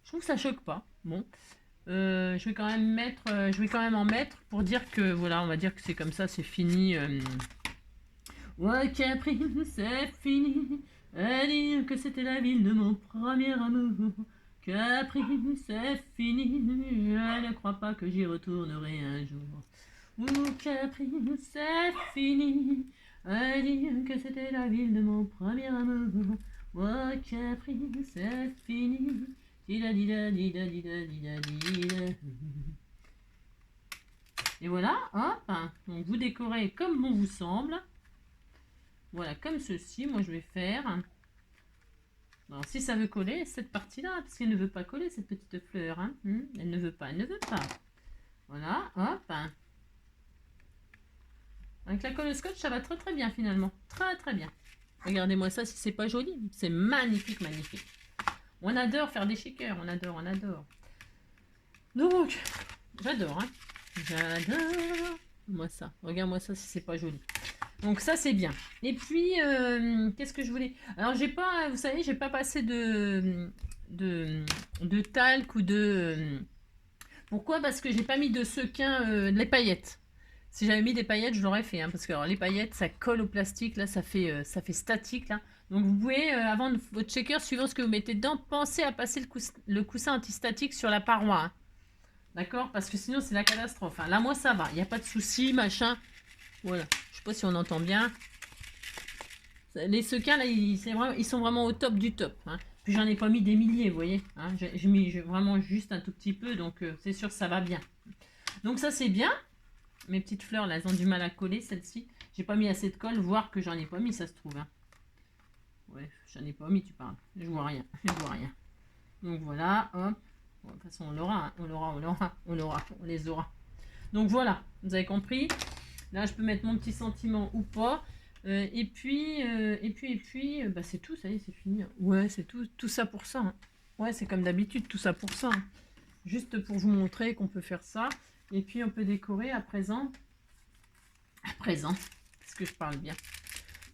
Je trouve que ça choque pas. Bon. Je vais quand même mettre, je vais quand même en mettre pour dire que, voilà, on va dire que c'est comme ça, c'est fini. Ouais, Capri, c'est fini. À dire que c'était la ville de mon premier amour. Capri, c'est fini. Je ne crois pas que j'y retournerai un jour. Oh, Capri, c'est fini. À dire que c'était la ville de mon premier amour. Oh, Capri, c'est fini. Dida, dida, dida, dida, dida, dida. Et voilà, hop. Donc vous décorez comme bon vous semble. Voilà, comme ceci, moi je vais faire. Alors si ça veut coller, cette partie-là, parce qu'elle ne veut pas coller, cette petite fleur. Hein. Elle ne veut pas, elle ne veut pas. Voilà, hop. Avec la colle scotch, ça va très très bien finalement. Très très bien. Regardez-moi ça si c'est pas joli. C'est magnifique, magnifique. On adore faire des shakers, on adore, on adore. Donc, j'adore, hein. J'adore. Moi ça, regarde-moi ça si c'est pas joli. Donc ça c'est bien. Et puis qu'est-ce que je voulais. Alors j'ai pas, vous savez, j'ai pas passé de talc ou de. Pourquoi? Parce que j'ai pas mis de sequin, les paillettes. Si j'avais mis des paillettes, je l'aurais fait, hein, parce que alors, les paillettes ça colle au plastique, là ça fait statique là. Donc vous pouvez, avant votre shaker, suivant ce que vous mettez dedans, pensez à passer le coussin antistatique sur la paroi. Hein. D'accord? Parce que sinon c'est la catastrophe. Hein. Là moi ça va, il n'y a pas de souci, machin. Voilà, je sais pas si on entend bien. Les sequins là, ils sont vraiment au top du top. Hein. Puis j'en ai pas mis des milliers, vous voyez. Hein. J'ai mis vraiment juste un tout petit peu, donc c'est sûr que ça va bien. Donc ça c'est bien. Mes petites fleurs là, elles ont du mal à coller, celles-ci. J'ai pas mis assez de colle, voire que j'en ai pas mis, ça se trouve. Hein. Ouais, j'en ai pas mis, tu parles. Je vois rien, je vois rien. Donc voilà, hop. Bon, de toute façon on l'aura, hein. On les aura. Donc voilà, vous avez compris. Là, je peux mettre mon petit sentiment ou pas. Et puis, bah, c'est tout, ça y est, c'est fini. Ouais, c'est tout ça pour ça. Hein. Ouais, c'est comme d'habitude, tout ça pour ça. Hein. Juste pour vous montrer qu'on peut faire ça. Et puis, on peut décorer à présent. À présent, parce que je parle bien.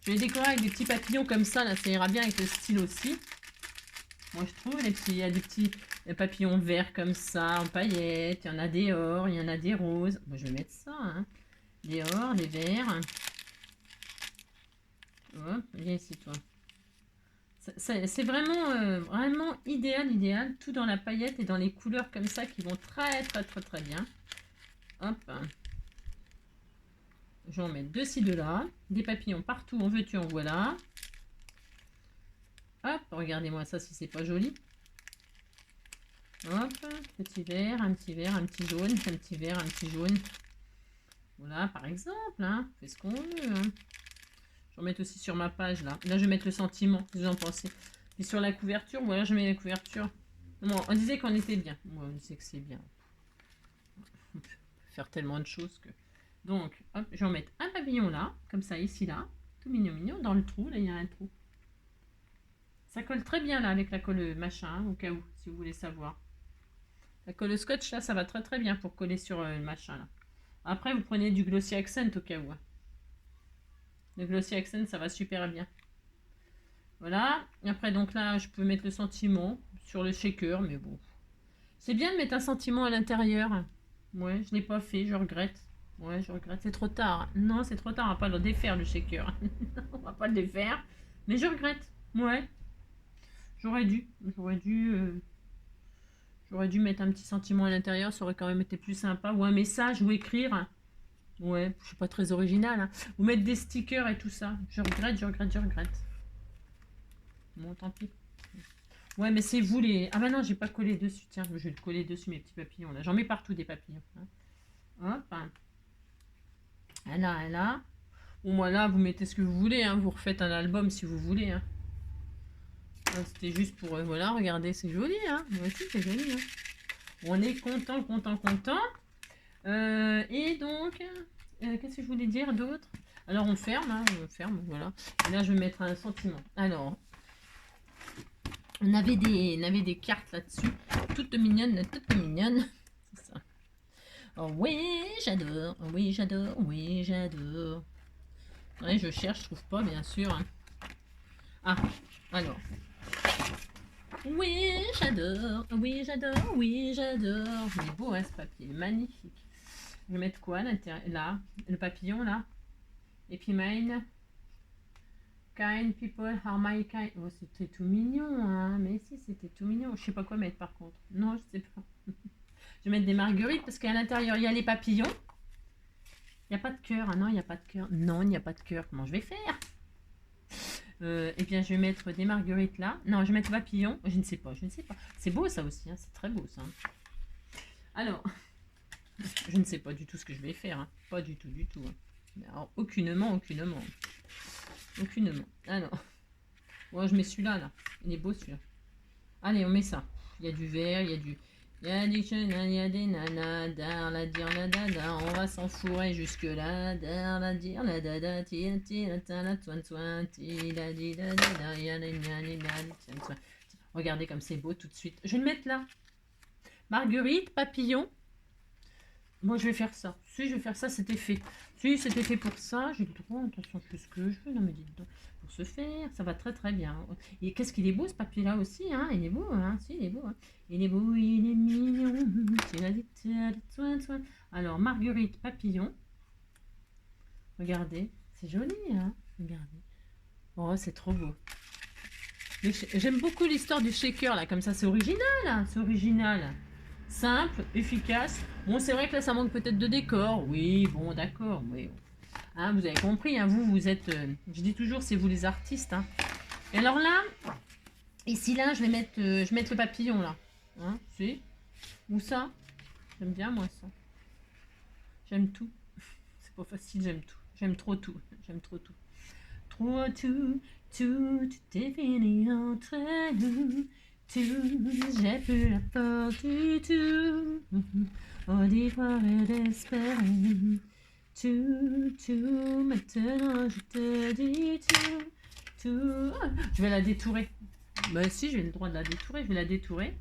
Je vais décorer avec des petits papillons comme ça, là, ça ira bien avec le style aussi. Moi, je trouve, il y a des petits papillons verts comme ça, en paillettes. Il y en a des or, il y en a des roses. Bon, je vais mettre ça, hein. Les or, les verts. Hop, viens ici toi. C'est vraiment, vraiment idéal. Tout dans la paillette et dans les couleurs comme ça qui vont très bien. Hop. Je vais en mettre deux ci, deux là. Des papillons partout, en veux-tu, en voilà. Hop, regardez-moi ça si c'est pas joli. Hop, petit vert, un petit vert, un petit jaune, un petit vert, un petit jaune. Voilà, par exemple, hein, fait ce qu'on veut. Hein. Je vais mettre aussi sur ma page, là. Là, je vais mettre le sentiment, que vous en pensez. Et sur la couverture, voilà, je mets la couverture. Bon, on disait qu'on était bien. Bon, on disait que c'est bien. On peut faire tellement de choses que... Donc, hop, je vais en mettre un papillon là, comme ça, ici, là. Tout mignon. Dans le trou, là, il y a un trou. Ça colle très bien, là, avec la colle machin, hein, au cas où, si vous voulez savoir. La colle scotch, là, ça va très bien pour coller sur le machin, là. Après, vous prenez du Glossy Accent au cas où. Hein. Le Glossy Accent, ça va super bien. Voilà. Après, donc là, je peux mettre le sentiment sur le shaker, mais bon. C'est bien de mettre un sentiment à l'intérieur. Ouais, je ne l'ai pas fait, je regrette. Ouais, je regrette. C'est trop tard. Non, c'est trop tard, on va pas le défaire, le shaker. On va pas le défaire. Mais je regrette. Ouais. J'aurais dû mettre un petit sentiment à l'intérieur, ça aurait quand même été plus sympa. Ou un message, ou écrire. Ouais, je suis pas très originale. Hein. Ou mettre des stickers et tout ça. Je regrette. Bon, tant pis. Ouais, mais c'est vous les... Ah bah non, j'ai pas collé dessus. Tiens, je vais le coller dessus, mes petits papillons. Là, j'en mets partout des papillons. Hein. Hop. Là. Bon, moi là, vous mettez ce que vous voulez. Hein. Vous refaites un album si vous voulez. Hein. C'était juste pour... voilà, regardez, c'est joli. Hein. Moi aussi, c'est joli. Hein. On est content. Et donc, qu'est-ce que je voulais dire d'autre? Alors, on ferme, voilà. Et là, je vais mettre un sentiment. Alors, On avait des cartes là-dessus, toutes mignonnes, toutes mignonnes. C'est ça. Oh oui, j'adore, oh oui, j'adore, oui, j'adore. Ouais, je cherche, je trouve pas, bien sûr. Hein. Ah, alors. Oui, j'adore, oui, j'adore, oui, j'adore. Il est beau, hein, ce papier, il est magnifique. Je vais mettre quoi à l'intérieur? Là, le papillon, là. Et puis mine. Kind people are my kind. Oh, c'était tout mignon, hein. Mais si, c'était tout mignon. Je sais pas quoi mettre, par contre. Non, je sais pas. Je vais mettre des marguerites, parce qu'à l'intérieur, il y a les papillons. Il n'y a pas de cœur. Ah non, il n'y a pas de cœur. Non, il n'y a pas de cœur. Comment je vais faire? Eh bien, je vais mettre des marguerites là. Non, je vais mettre papillon. Je ne sais pas, je ne sais pas. C'est beau ça aussi, hein. C'est très beau ça. Alors, je ne sais pas du tout ce que je vais faire. Hein. Pas du tout, du tout. Hein. Mais alors, aucunement, aucunement. Aucunement. Alors, bon, je mets celui-là, là. Il est beau celui-là. Allez, on met ça. Il y a du vert, il y a du... Il y a des chenilles, il y a des nanas, dar la dire la dada, on va s'enfourrer jusque là, dar la dire la dada, tira tira ta la toin toin, tira di da da ya la nya ni na tiens toin. Regardez comme c'est beau tout de suite. Je vais le mettre là. Marguerite, papillon. Moi je vais faire ça. Si je vais faire ça, c'était fait. Si c'était fait pour ça, j'ai le droit, attention, je fais ce que je veux, non mais dites donc. Pour se faire, ça va très très bien. Et qu'est-ce qu'il est beau ce papier là aussi, hein? Il est beau, hein? Si, il est beau, hein? Il est beau, il est mignon. Alors, Marguerite Papillon. Regardez, c'est joli, hein? Regardez. Oh, c'est trop beau. J'aime beaucoup l'histoire du shaker, là, comme ça, c'est original, hein? C'est original. Simple, efficace. Bon, c'est vrai que là, ça manque peut-être de décor. Oui, bon, d'accord, oui. Hein, vous avez compris, hein, vous êtes... je dis toujours, c'est vous les artistes. Hein. Et alors là, ici, là, je vais mettre le papillon, là. Hein, c'est où ça? J'aime bien, moi, ça. J'aime tout. C'est pas facile, j'aime tout. J'aime trop tout. J'aime trop tout. Trop tout, tout est fini entre nous. Tout, j'ai plus la peur du tout. Oh, d'y-voir et d'espérer. Tout, maintenant je te dis tout. Je vais la détourer. Bah si, j'ai le droit de la détourer, je vais la détourer.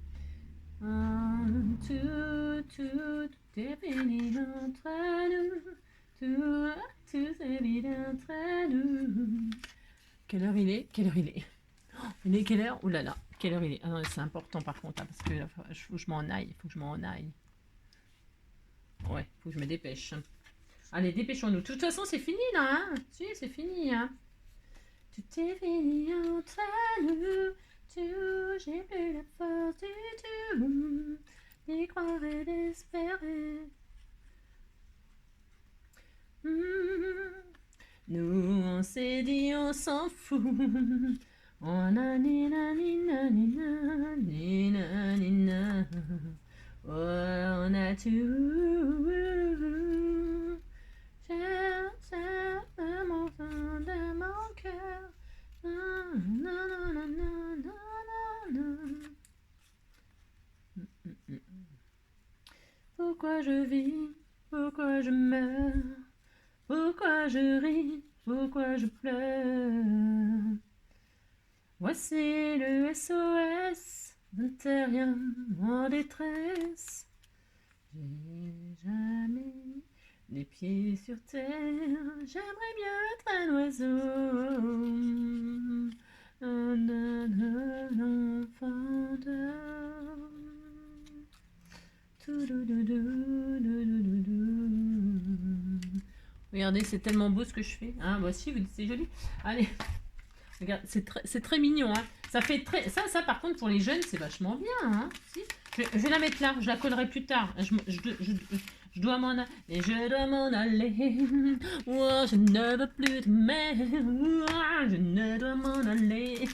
Tout est fini entre nous. Tout est fini entre nous. Quelle heure il est? Quelle heure il est? Oh, il est quelle heure? Oh là là, quelle heure il est? Ah non, c'est important par contre, hein, parce que faut que je m'en aille. Faut que je m'en aille. Ouais, faut que je me dépêche. Allez, dépêchons-nous. De toute façon, c'est fini, là, hein? Si, c'est fini, hein? Tout est fini entre nous. J'ai plus la force du tout. D'y croire et d'espérer. Nous, on s'est dit, on s'en fout. On a nina, nina, nina, nina, nina. Oh, on a tout. De mon cœur. Pourquoi je vis? Pourquoi je meurs? Pourquoi je ris? Pourquoi je pleure? Voici le SOS d'un terrien en détresse. J'ai jamais les pieds sur terre, j'aimerais bien être un oiseau, un enfant d'homme. Regardez, c'est tellement beau ce que je fais. Hein, voici, c'est joli. Allez, regarde, c'est très mignon. Hein. Ça fait très, ça par contre pour les jeunes, c'est vachement bien. Hein. Si. Je vais la mettre là. Je la collerai plus tard. Je dois m'en aller. Et je dois m'en aller. Oh, je ne veux plus de mer. Oh, je ne dois m'en aller.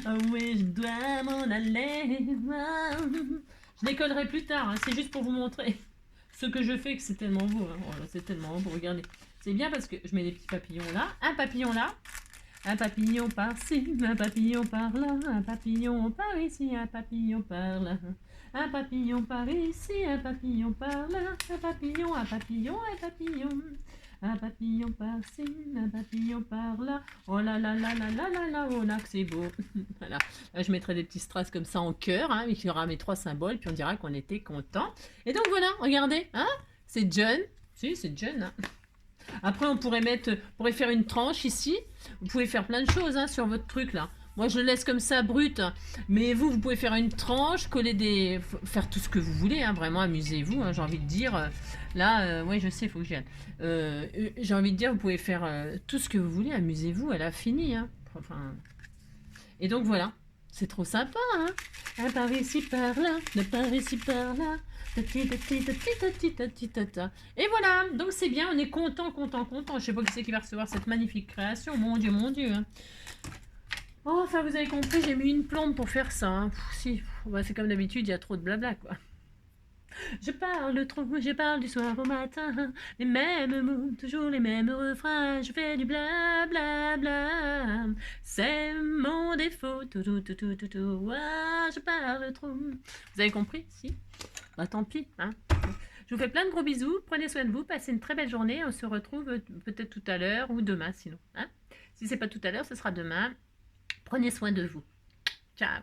Oh oui, je dois m'en aller. Je décollerai plus tard. Hein. C'est juste pour vous montrer ce que je fais, que c'est tellement beau. Hein. Oh, c'est tellement beau. Regardez. C'est bien parce que je mets des petits papillons là. Un papillon là. Un papillon par-ci, un papillon par-là, un papillon par ici, un papillon par-là. Un papillon par ici, un papillon par-là, un papillon, un papillon, un papillon. Un papillon par-ci, un papillon par-là. Oh là là là là là là là, oh là que c'est beau. Voilà. Là, je mettrai des petits strass comme ça en cœur, hein, il y aura mes 3 symboles, puis on dira qu'on était content. Et donc voilà, regardez, hein, c'est John. Si, c'est John. Hein. Après, on pourrait faire une tranche ici. Vous pouvez faire plein de choses hein, sur votre truc là. Moi, je le laisse comme ça brut. Hein. Mais vous pouvez faire une tranche, faire tout ce que vous voulez. Hein, vraiment, amusez-vous. Hein, j'ai envie de dire. Là, oui, je sais, il faut que j'y aille. J'ai envie de dire, vous pouvez faire tout ce que vous voulez. Amusez-vous, elle a fini. Hein. Enfin... Et donc voilà. C'est trop sympa. Hein. Un par ici, par là. Un par ici, par là. Et voilà, donc c'est bien, on est content. Je sais pas qui c'est qui va recevoir cette magnifique création. Mon Dieu. Hein. Oh, enfin, vous avez compris, j'ai mis une plombe pour faire ça. Hein. Si, bah, c'est comme d'habitude, il y a trop de blabla, quoi. Je parle du soir au matin, les mêmes mots, toujours les mêmes refrains, je fais du blablabla. C'est mon défaut, je parle trop. Vous avez compris? Si? Bah tant pis, hein. Je vous fais plein de gros bisous, prenez soin de vous, passez une très belle journée, on se retrouve peut-être tout à l'heure ou demain sinon. Hein. Si c'est pas tout à l'heure, ce sera demain. Prenez soin de vous. Ciao.